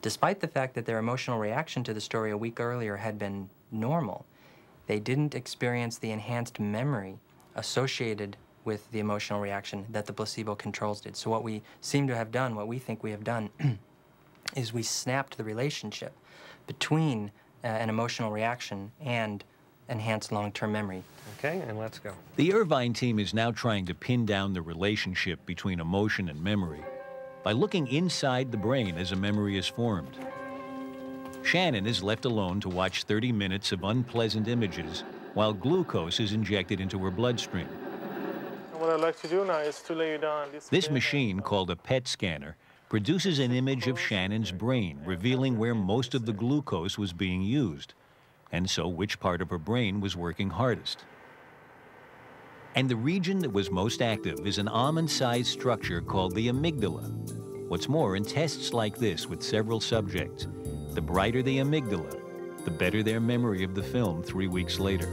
despite the fact that their emotional reaction to the story a week earlier had been normal. They didn't experience the enhanced memory associated with the emotional reaction that the placebo controls did. So what we seem to have done, what we think we have done, is we snapped the relationship between an emotional reaction and enhanced long-term memory. Okay, and let's go. The Irvine team is now trying to pin down the relationship between emotion and memory by looking inside the brain as a memory is formed. Shannon is left alone to watch 30 minutes of unpleasant images while glucose is injected into her bloodstream. What I'd like to do now is to lay you down. This machine, called a PET scanner, produces an image of Shannon's brain, revealing where most of the glucose was being used, and so which part of her brain was working hardest. And the region that was most active is an almond-sized structure called the amygdala. What's more, in tests like this with several subjects, the brighter the amygdala, the better their memory of the film 3 weeks later.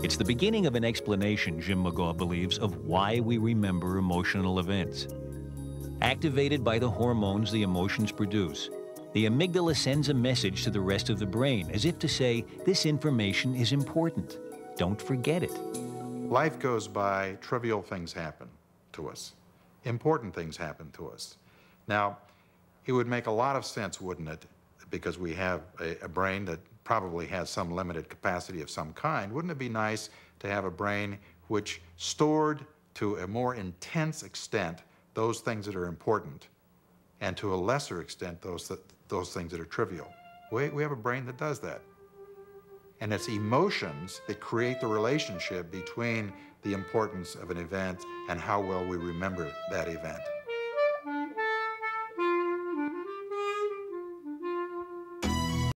It's the beginning of an explanation, Jim McGaugh believes, of why we remember emotional events. Activated by the hormones the emotions produce, the amygdala sends a message to the rest of the brain, as if to say, this information is important. Don't forget it. Life goes by, trivial things happen to us. Important things happen to us. Now, it would make a lot of sense, wouldn't it, because we have a brain that probably has some limited capacity of some kind, wouldn't it be nice to have a brain which stored to a more intense extent those things that are important, and to a lesser extent those things that are trivial? We have a brain that does that. And it's emotions that create the relationship between the importance of an event and how well we remember that event.